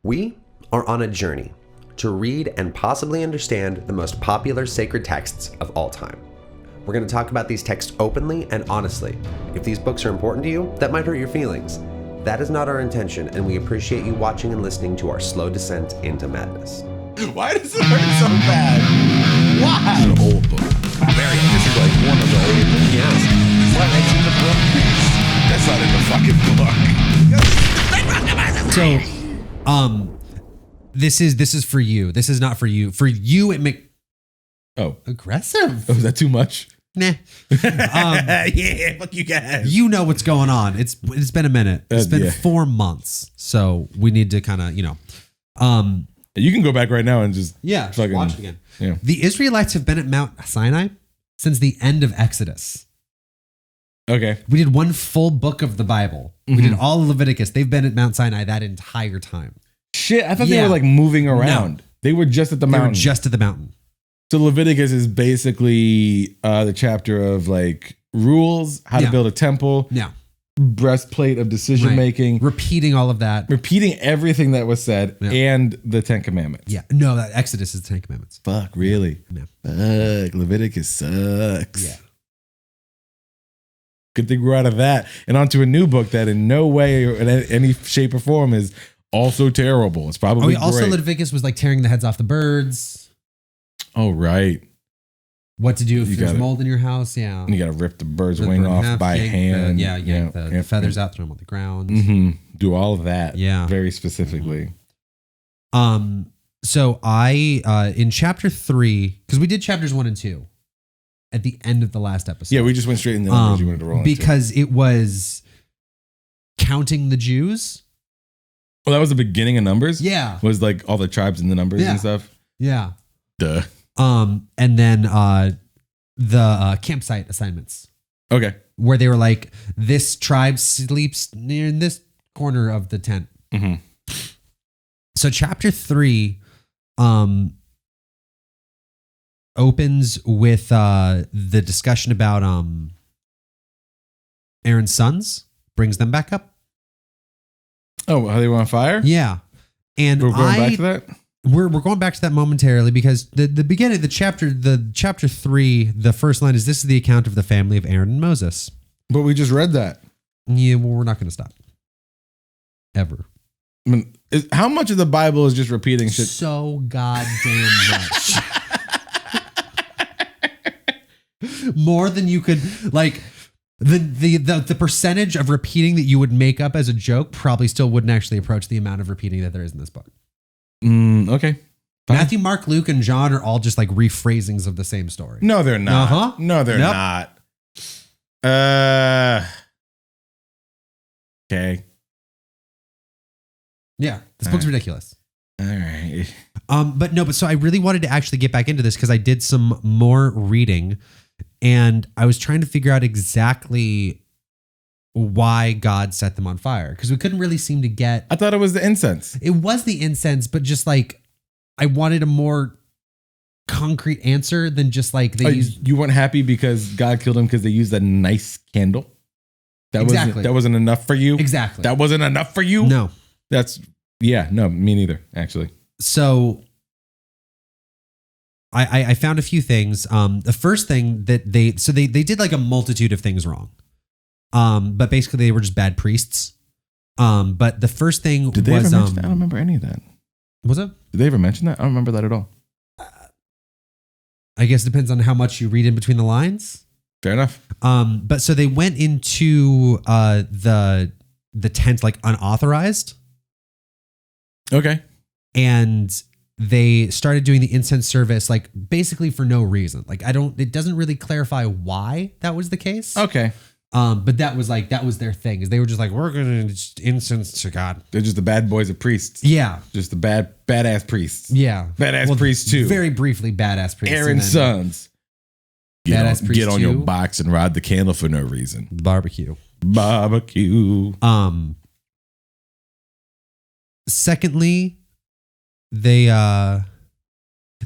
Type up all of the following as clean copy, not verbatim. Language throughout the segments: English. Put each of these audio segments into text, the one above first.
We are on a journey to read and possibly understand the most popular sacred texts of all time. We're going to talk about these texts openly and honestly. If these books are important to you, that might hurt your feelings. That is not our intention, and we appreciate you watching and listening to our slow descent into madness. Why does it hurt so bad? Why? It's an old book. Very. This is like one of the old books. Yes. What? It's in the book? That's not in the fucking book. This is for you. This is not for you. For you, it make aggressive. Oh, is that too much? Nah. Yeah, fuck you guys. You know what's going on. It's been a minute. It's been 4 months, so we need to kind of You can go back right now and just fucking watch it again. Yeah. The Israelites have been at Mount Sinai since the end of Exodus. Okay. We did one full book of the Bible. We did all of Leviticus. They've been at Mount Sinai that entire time. Shit, I thought they were like moving around. No. They were just at the mountain. They were just at the mountain. So Leviticus is basically the chapter of like rules, how to build a temple, breastplate of decision making, repeating all of that, repeating everything that was said, and the 10 Commandments. Yeah, no, that Exodus is the 10 Commandments. Fuck, really? Yeah. Fuck, Leviticus sucks. Yeah. Good thing we're out of that and onto a new book that in no way or in any shape or form is also terrible. It's probably great. Also Leviticus was like tearing the heads off the birds. Oh, right. What to do if there's mold in your house. Yeah. You got to rip the bird's wing off by hand. The feathers out, throw them on the ground. Mm-hmm. Do all of that. Yeah. Very specifically. So I, in chapter 3, because we did chapters 1 and 2 at the end of the last episode. Yeah, we just went straight in the numbers you wanted to roll because it was counting the Jews. Well, that was the beginning of numbers? Yeah. Was like all the tribes and the numbers and stuff? Yeah. Duh. And then the campsite assignments. Okay. Where they were like, this tribe sleeps near this corner of the tent. Mm-hmm. So chapter 3 opens with the discussion about Aaron's sons, brings them back up. Oh, how they were on fire? Yeah. And we're going back to that? We're going back to that momentarily because the beginning of the chapter 3, the first line is, this is the account of the family of Aaron and Moses. But we just read that. Yeah, well, we're not going to stop. Ever. I mean, how much of the Bible is just repeating shit? So goddamn much. More than you could, like, the percentage of repeating that you would make up as a joke probably still wouldn't actually approach the amount of repeating that there is in this book. Okay. Fine. Matthew, Mark, Luke, and John are all just like rephrasings of the same story. No, they're not. Uh-huh. No, they're not. Okay. Yeah, this book's ridiculous. All right. But so I really wanted to actually get back into this because I did some more reading and I was trying to figure out exactly why God set them on fire, because we couldn't really seem to get. I thought it was the incense. It was the incense, but just like I wanted a more concrete answer than just like they used. You weren't happy because God killed him because they used a nice candle. That wasn't enough for you. Exactly. That wasn't enough for you. No. No, me neither. Actually. So I found a few things. The first thing that they did like a multitude of things wrong. But basically they were just bad priests. But the first thing did they ever mention that? I don't remember any of that. Was it? Did they ever mention that? I don't remember that at all. I guess it depends on how much you read in between the lines. Fair enough. But so they went into the tent like unauthorized. Okay. And they started doing the incense service like basically for no reason. Like it doesn't really clarify why that was the case. Okay. But that was their thing, is they were just like, we're going to incense to God. They're just the bad boys of priests. Yeah. Just the badass priests. Yeah. Badass priests too. Very briefly badass priests. Aaron's sons. Get on your box and ride the candle for no reason. Barbecue. Secondly, they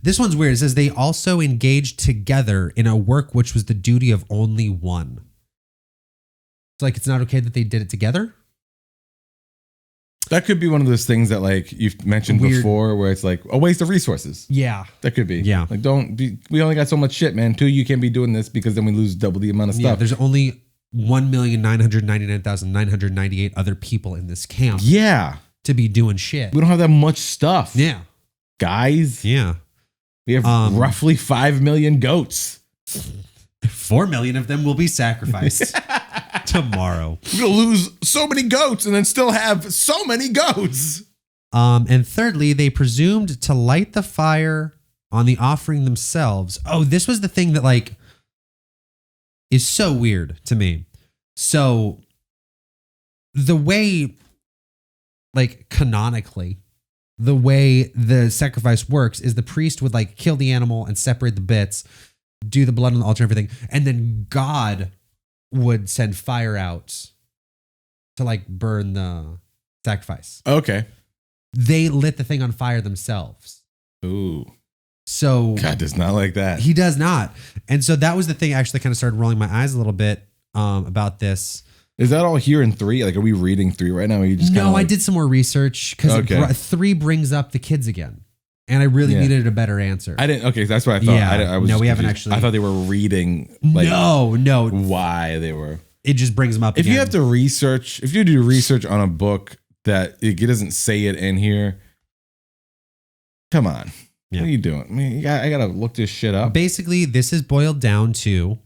this one's weird. It says they also engaged together in a work which was the duty of only one. It's like it's not okay that they did it together. That could be one of those things that like you've mentioned before where it's like a waste of resources. Yeah. That could be. Yeah. Like we only got so much shit, man. You can't be doing this because then we lose double the amount of stuff. Yeah, there's only 1,999,998 other people in this camp. Yeah. To be doing shit. We don't have that much stuff. Yeah. Guys. Yeah. We have roughly 5 million goats. 4 million of them will be sacrificed tomorrow. We're going to lose so many goats and then still have so many goats. And thirdly, they presumed to light the fire on the offering themselves. Oh, this was the thing that like is so weird to me. So the way, like canonically, the way the sacrifice works is the priest would like kill the animal and separate the bits, do the blood on the altar and everything. And then God would send fire out to like burn the sacrifice. Okay. They lit the thing on fire themselves. Ooh. So God does not like that. He does not. And so that was the thing I actually kind of started rolling my eyes a little bit about this. Is that all here in 3? Like, are we reading 3 right now? Or you just No, like... I did some more research because 3 brings up the kids again. And I really needed a better answer. I didn't. Okay, that's what I thought. Yeah. I was no, we haven't confused. actually. I thought they were reading. Like, no. Why they were. It just brings them up If again. you have to research, if you do research on a book that it doesn't say it in here, come on. Yeah. What are you doing? I mean, I got to look this shit up. Basically, this is boiled down to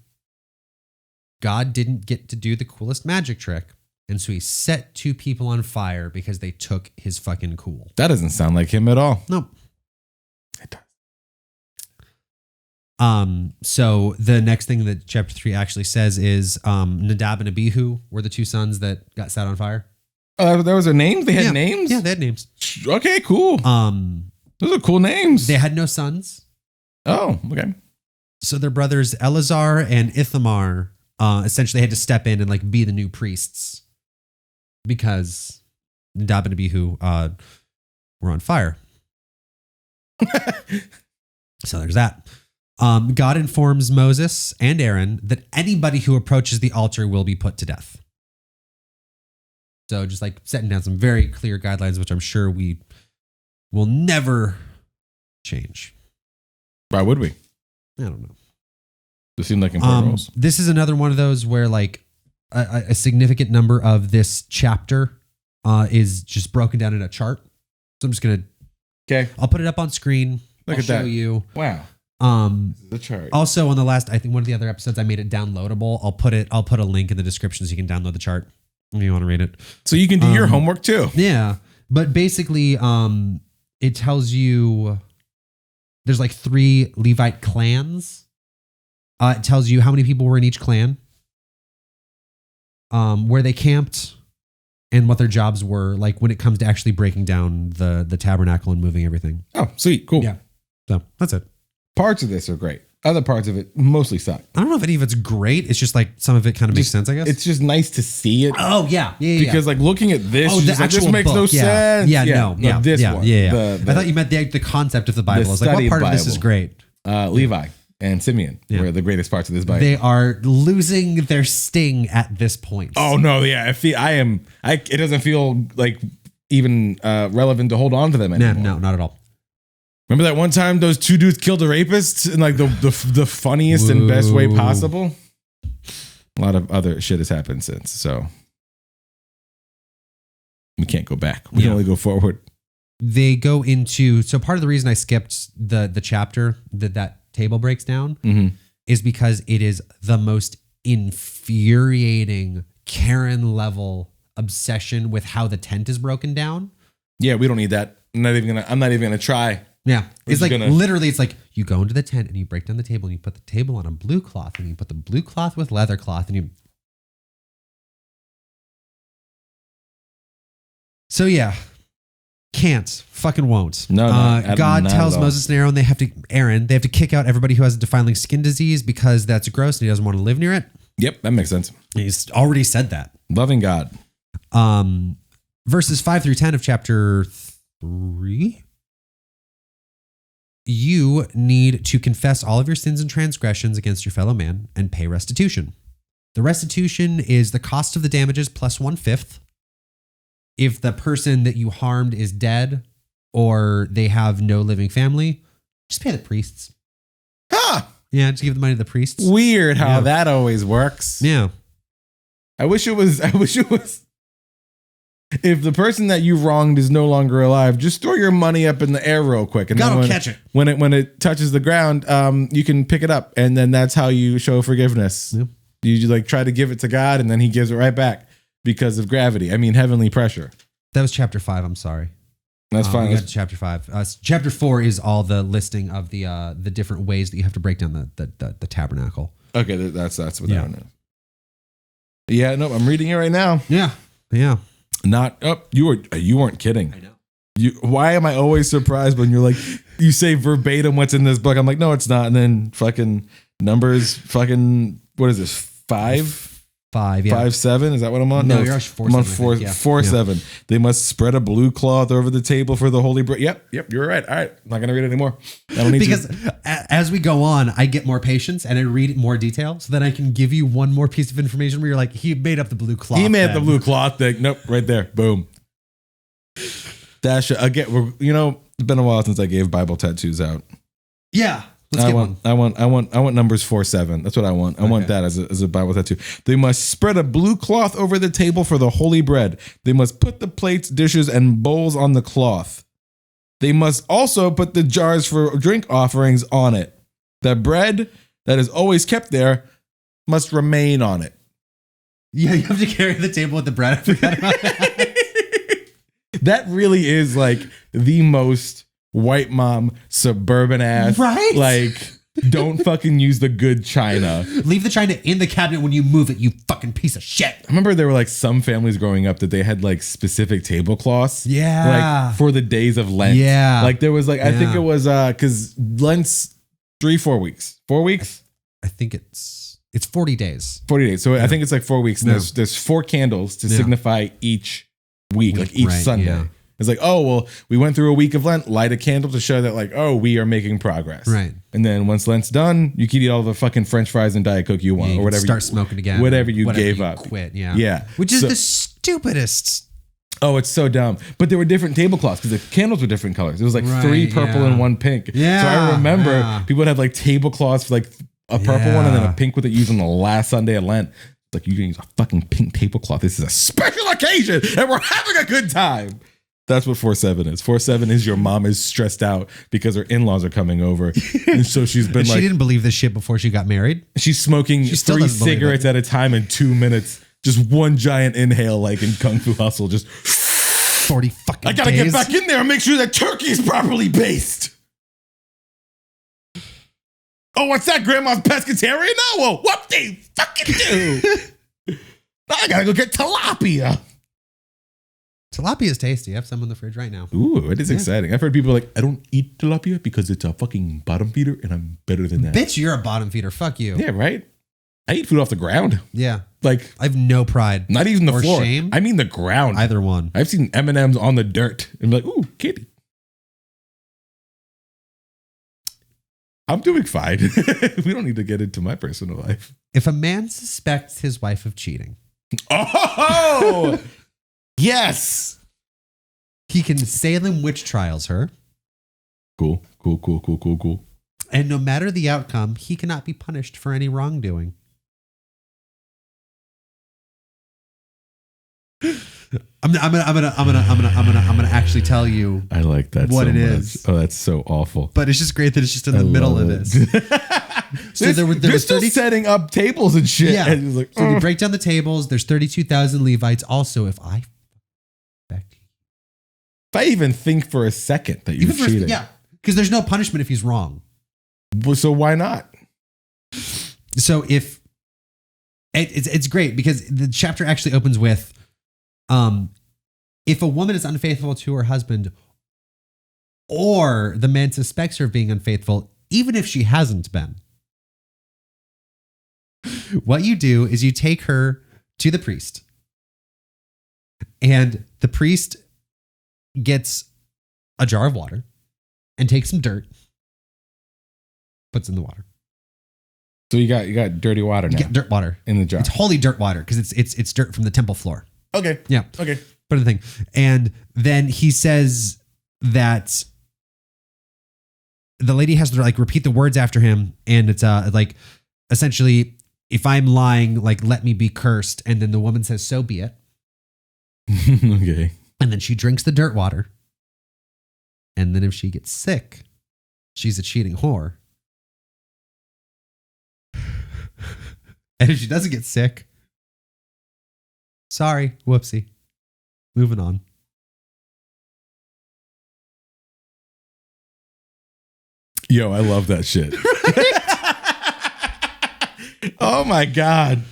God didn't get to do the coolest magic trick. And so he set 2 people on fire because they took his fucking cool. That doesn't sound like him at all. Nope. It does. So the next thing that chapter 3 actually says is Nadab and Abihu were the 2 sons that got set on fire. Oh, that was their names? They had names? Yeah, they had names. Okay, cool. Those are cool names. They had no sons. Oh, okay. So their brothers Eleazar and Ithamar essentially had to step in and like be the new priests because Nadab and Abihu were on fire. So there's that. God informs Moses and Aaron that anybody who approaches the altar will be put to death. So just like setting down some very clear guidelines, which I'm sure we will never change. Why would we? I don't know. This seemed like important rules. This is another one of those where like a significant number of this chapter is just broken down in a chart. So I'm just going to, I'll put it up on screen. Look I'll at show that. you. Wow. The chart. Also on the last, I think one of the other episodes, I made it downloadable. I'll put a link in the description so you can download the chart if you want to read it. So you can do your homework too. Yeah. But basically, it tells you there's like 3 Levite clans. It tells you how many people were in each clan, where they camped, and what their jobs were like when it comes to actually breaking down the tabernacle and moving everything. Oh, sweet. Cool. Yeah. So that's it. Parts of this are great. Other parts of it mostly suck. I don't know if any of it's great. It's just like some of it kind of makes sense, I guess. It's just nice to see it. Oh, yeah. Because like looking at this, the just like, this actual makes no book. sense. Yeah, no. Yeah, this yeah, one. Yeah. I thought you meant the concept of the Bible. I was like, what studied part of this is Bible. great? Levi and Simeon were the greatest parts of this Bible. They are losing their sting at this point. Oh no, yeah. It doesn't feel like even relevant to hold on to them anymore. No, not at all. Remember that one time those 2 dudes killed a rapist in like the funniest and best way possible? A lot of other shit has happened since, so we can't go back. We can only go forward. They go into, so part of the reason I skipped the chapter that table breaks down is because it is the most infuriating Karen level obsession with how the tent is broken down. Yeah, we don't need that. I'm not even gonna try. Yeah. It's like literally, it's like you go into the tent and you break down the table and you put the table on a blue cloth and you put the blue cloth with leather cloth and you. So yeah, can't, fucking won't. No, God not tells at all. Moses and Aaron they have to kick out everybody who has a defiling skin disease because that's gross and he doesn't want to live near it. Yep, that makes sense. He's already said that. Loving God. Verses 5 through 10 of chapter 3. You need to confess all of your sins and transgressions against your fellow man and pay restitution. The restitution is the cost of the damages plus 1/5. if the person that you harmed is dead or they have no living family, just pay the priests. Huh. Yeah, just give the money to the priests. Weird how Yeah. that always works. Yeah. I wish it was. If the person that you wronged is no longer alive, just throw your money up in the air real quick, and God then will when, catch it. when it touches the ground, you can pick it up, and then that's how you show forgiveness. Yeah. You like try to give it to God, and then He gives it right back because of gravity. I mean, heavenly pressure. That was chapter 5. I'm sorry. That's fine. We got to chapter 5. Chapter 4 is all the listing of the different ways that you have to break down the tabernacle. Okay, that's what Yeah. that one is. Yeah, no, I'm reading it right now. Yeah. Yeah. Not you weren't kidding. I know. Why am I always surprised when you're like, you say verbatim what's in this book? I'm like, no, it's not. And then fucking numbers, fucking, what is this? 5? 5, yeah. 5-7? Is that what I'm on? No, you're on 4-7, I'm on I think, yeah. 4-7. They must spread a blue cloth over the table for the holy bread. Yep, you're right. All right, I'm not gonna read it anymore. I don't need Because to. as we go on, I get more patience and I read more detail so that I can give you one more piece of information where you're like, he made up the blue cloth. He made the then. blue cloth thing. Nope, right there. Boom. Dash again. It's been a while since I gave Bible tattoos out. Yeah. Let's get one. I want numbers 4-7. That's what I want. I want that as a Bible tattoo. They must spread a blue cloth over the table for the holy bread. They must put the plates, dishes, and bowls on the cloth. They must also put the jars for drink offerings on it. The bread that is always kept there must remain on it. Yeah, you have to carry the table with the bread. I forgot about that. That really is like the most white mom, suburban ass. Right? Like, don't fucking use the good china. Leave the china in the cabinet when you move it, you fucking piece of shit. I remember there were like some families growing up that they had like specific tablecloths. Yeah. Like for the days of Lent. Yeah. Like there was like, I think Yeah. it was because Lent's 4 weeks. 4 weeks? I think it's 40 days. 40 days. So I think it's like 4 weeks. And Yeah. there's 4 candles to Yeah. signify each week, like each right, Sunday. yeah. It's like, oh, well, we went through a week of Lent, light a candle to show that, like, oh, we are making progress. Right. And then once Lent's done, you can eat all the fucking French fries and Diet Coke you want, You or can whatever. start smoking again. Whatever you gave you up. Quit. Yeah. Yeah. Which is So- the stupidest. Oh, it's so dumb. But there were different tablecloths because the candles were different colors. It was like Right, 3 purple yeah. and 1 pink. Yeah, So I remember yeah. people would have like tablecloths for like a purple one and then a Yeah. pink with it used on the last Sunday of Lent. It's like, you can use a fucking pink tablecloth. This is a special occasion and we're having a good time. That's what 4-7 is. 4-7 is your mom is stressed out because her in-laws are coming over. And so she's been She like, didn't believe this shit before she got married. she's smoking She still 3 doesn't believe cigarettes it. at a time in 2 minutes. Just one giant inhale, like in Kung Fu Hustle. Just, 40 fucking I gotta days. get back in there and make sure that turkey is properly based. Oh, what's that? Grandma's pescatarian? No, well, what they fucking do? I gotta go get tilapia. Tilapia is tasty. I have some in the fridge right now. Ooh, it is Yeah. exciting. I've heard people like, I don't eat tilapia because it's a fucking bottom feeder and I'm better than that. Bitch, you're a bottom feeder. Fuck you. Yeah, right? I eat food off the ground. Yeah. Like, I have no pride. not even the Or floor. shame. I mean the ground. Either one. I've seen M&Ms on the dirt and be like, ooh, kitty. I'm doing fine. We don't need to get into my personal life. If a man suspects his wife of cheating, Oh, yes. he can Salem witch trials her, Cool. and no matter the outcome, he cannot be punished for any wrongdoing. I'm gonna actually tell you, I like that What so it much. is. Oh, that's so awful. but it's just great that it's just in I the middle love of it. this. So there they're was still 30 setting up tables and shit. Yeah. And it's like, So we break down the tables. There's 32,000 Levites. Also, if I if I even think for a second that you're cheating, yeah, because there's no punishment if he's wrong. well, so why not? So if it's great because the chapter actually opens with, if a woman is unfaithful to her husband, or the man suspects her of being unfaithful, even if she hasn't been, what you do is you take her to the priest, and the priest gets a jar of water and takes some dirt, puts in the water. So you got dirty water You now get dirt water. in the jar. It's holy dirt water because it's dirt from the temple floor. Okay. Yeah. Okay. Put in the thing. And then he says that the lady has to like repeat the words after him. And it's like essentially, if I'm lying, like, let me be cursed. And then the woman says, so be it. Okay. And then she drinks the dirt water. And then if she gets sick, she's a cheating whore. And if she doesn't get sick, sorry, whoopsie. Moving on. Yo, I love that shit. Oh my God.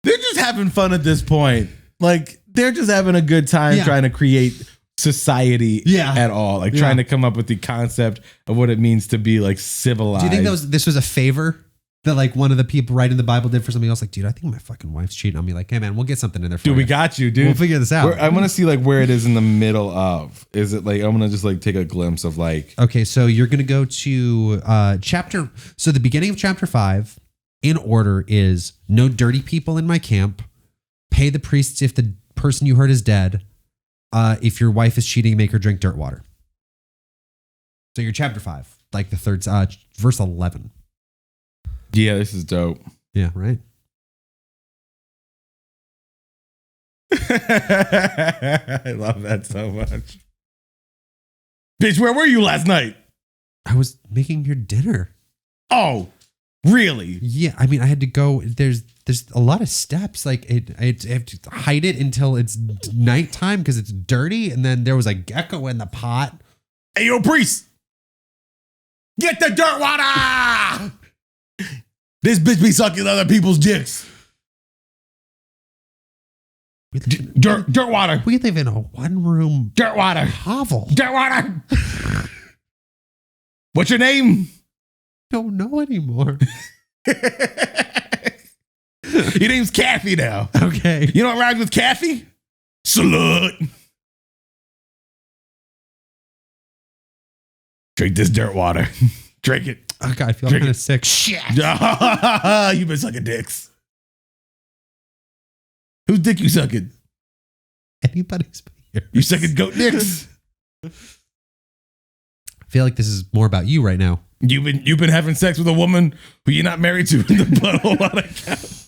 They're just having fun at this point. Like, they're just having a good time trying to create society at all. Like, trying to come up with the concept of what it means to be like civilized. Do you think this was a favor that like one of the people writing the Bible did for somebody else? Like, dude, I think my fucking wife's cheating on me. Like, hey man, we'll get something in there for Dude, you. we got you, dude. We'll figure this out. I want to see like where it is in the middle of. Is it like, I'm going to just like take a glimpse of like. Okay, so you're going to go to so the beginning of chapter 5 in order is no dirty people in my camp. Pay the priests if the person you hurt is dead. If your wife is cheating, make her drink dirt water. So you're chapter 5, like the third, verse 11. Yeah, this is dope. Yeah, right. I love that so much. Bitch, where were you last night? I was making your dinner. Oh, really? Yeah, I mean, I had to go. There's a lot of steps. Like I have to hide it until it's nighttime because it's dirty. And then there was a gecko in the pot. Hey, yo, priest, get the dirt water. This bitch be sucking other people's dicks. Dirt water. We live in a one-room Dirt water. hovel. Dirt water. What's your name? Don't know anymore. Your name's Kathy now. Okay. You know what rhymes with Kathy? Slut. Drink this dirt water. Drink it. Oh God, I feel Drink kind it. of sick. Shit. You've been sucking dicks. Whose dick you sucking? Anybody's here. You sucking goat dicks. I feel like this is more about you right now. You've been having sex with a woman who you're not married to in the butthole on account.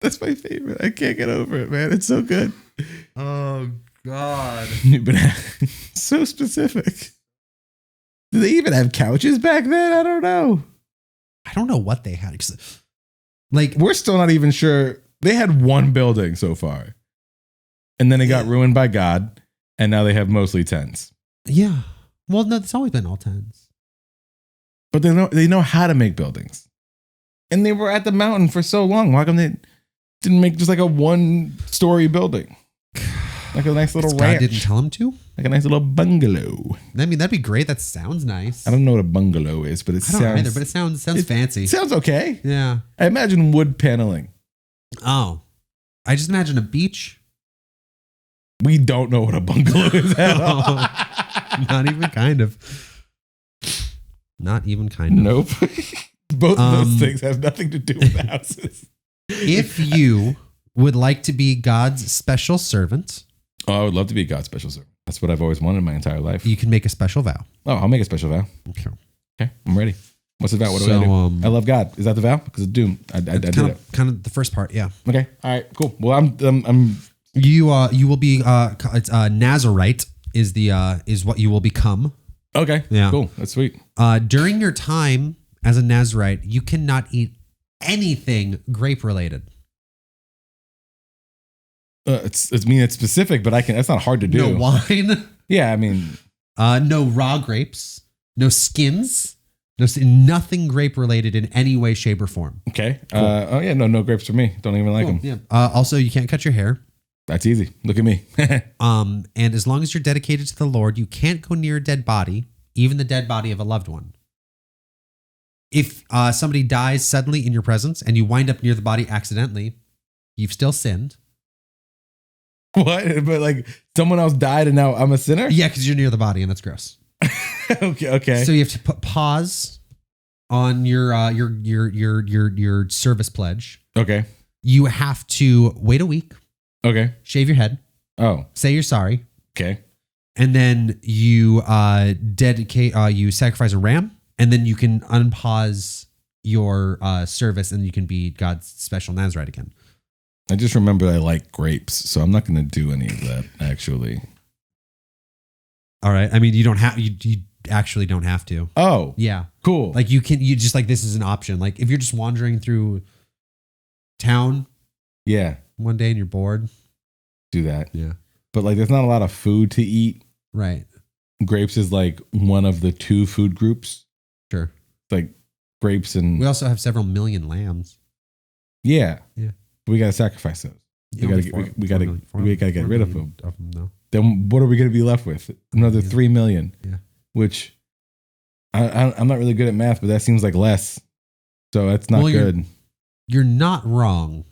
That's my favorite. I can't get over it, man. It's so good. Oh God. You've been so specific. Did they even have couches back then? I don't know. I don't know what they had. Like, We're still not even sure. They had one building so far. And then it got ruined by God. And now they have mostly tents. yeah. Well, no, it's always been all tens. But they know how to make buildings. And they were at the mountain for so long. Why come they didn't make just like a 1-story building? Like a nice little ranch. God didn't tell him to? Like a nice little bungalow. I mean, that'd be great. That sounds nice. I don't know what a bungalow is, but it I don't sounds either, but it sounds fancy. It sounds okay. Yeah. I imagine wood paneling. Oh. I just imagine a beach. We don't know what a bungalow is at all. Not even kind of. Not even kind of. Nope. Both of those things have nothing to do with houses. If you would like to be God's special servant, Oh, I would love to be God's special servant. That's what I've always wanted my entire life. you can make a special vow. Oh, I'll make a special vow. Okay. Okay, I'm ready. What's the vow? What do I do? I love God. Is that the vow? Because of Doom. I did it. Kind of the first part, yeah. Okay. All right. Cool. Well, I'm. You will be Nazarite is what you will become. Okay. Yeah. Cool. That's sweet. During your time as a Nazarite, you cannot eat anything grape related. It's specific, but I can. That's not hard to do. No wine. Yeah. I mean. No raw grapes. No skins. Nothing grape related in any way, shape, or form. Okay. Cool. Oh yeah. No grapes for me. Don't even like them. Yeah. Also, you can't cut your hair. That's easy. Look at me. And as long as you're dedicated to the Lord, you can't go near a dead body, even the dead body of a loved one. If somebody dies suddenly in your presence and you wind up near the body accidentally, you've still sinned. What? But like someone else died and now I'm a sinner? Yeah, because you're near the body and that's gross. Okay. So you have to put pause on your service pledge. Okay. You have to wait a week, Okay. shave your head, Oh, Say you're sorry. okay. And then you you sacrifice a ram, and then you can unpause your service, and you can be God's special Nazirite again. I just remembered I like grapes, so I'm not going to do any of that, actually. All right. I mean, you don't have you actually don't have to. Oh, Yeah. cool. Like you just like this is an option. Like if you're just wandering through town yeah, one day and you're bored. do that. Yeah. But like, there's not a lot of food to eat. Right. Grapes is like one of the 2 food groups. Sure. Like grapes and We also have several million lambs. yeah. Yeah. We got to sacrifice those. We gotta get rid of them. Though. Then what are we going to be left with? Another 3 million. Yeah. Which I'm not really good at math, but that seems like less. So that's not good. You're not wrong.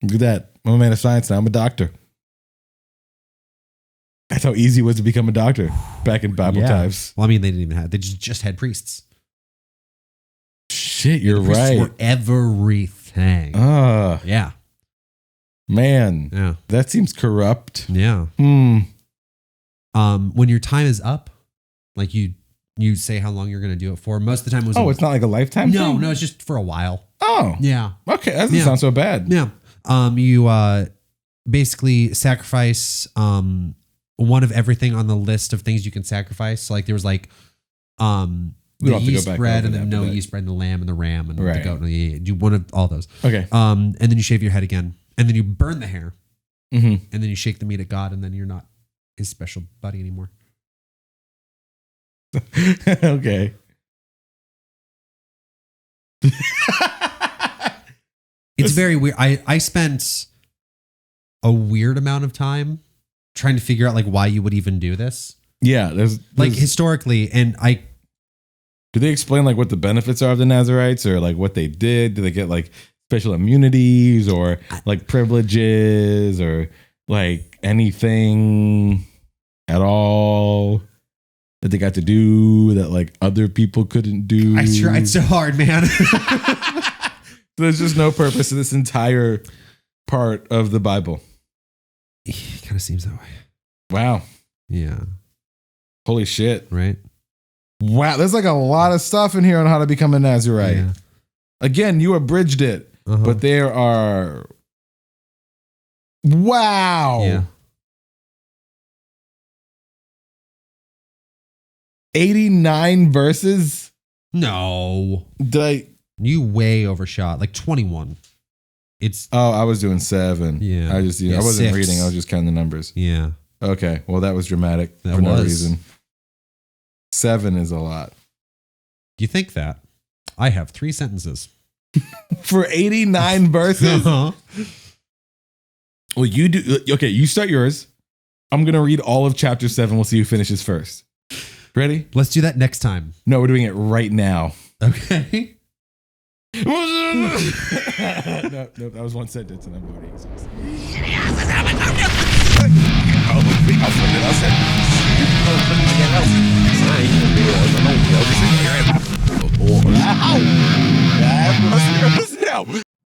Look at that. I'm a man of science now. I'm a doctor. That's how easy it was to become a doctor back in Bible times. Well, I mean, they didn't even have. They just had priests. Shit, you're Priests right. were everything. Yeah. Man, Yeah. that seems corrupt. Yeah. Hmm. When your time is up, like you say how long you're going to do it for. Most of the time it was. Oh, it's not like a lifetime thing? No, it's just for a while. Oh. Yeah. Okay, that doesn't sound so bad. Yeah. You basically sacrifice one of everything on the list of things you can sacrifice. So like there was like We don't the have to go yeast back bread over and then that, no but yeast bread and the lamb and the ram and the Right. goat and the do one of all those. Okay. And then you shave your head again and then you burn the hair Mm-hmm. and then you shake the meat at God and then you're not his special buddy anymore. Okay. It's very weird. I spent a weird amount of time trying to figure out like why you would even do this. Yeah, there's Like historically, and do they explain like what the benefits are of the Nazarites or like what they did? Do they get like special immunities or like privileges or like anything at all that they got to do that like other people couldn't do? I tried so hard, man. There's just no purpose to this entire part of the Bible. It kind of seems that way. Wow. Yeah. Holy shit. Right. Wow. There's like a lot of stuff in here on how to become a Nazarite. Yeah. Again, you abridged it, Uh-huh. but there are. Wow. Yeah. 89 verses. No. You way overshot. Like 21. It's I was doing 7. Yeah. I wasn't 6. reading. I was just counting the numbers. yeah. Okay. Well, that was dramatic That for no was. reason. 7 is a lot. You think that? I have 3 sentences. For 89 verses? Uh-huh. Well, you do. Okay, you start yours. I'm going to read all of chapter 7. We'll see who finishes first. Ready? Let's do that next time. No, we're doing it right now. Okay. No, that was one sentence and I'm already exhausted.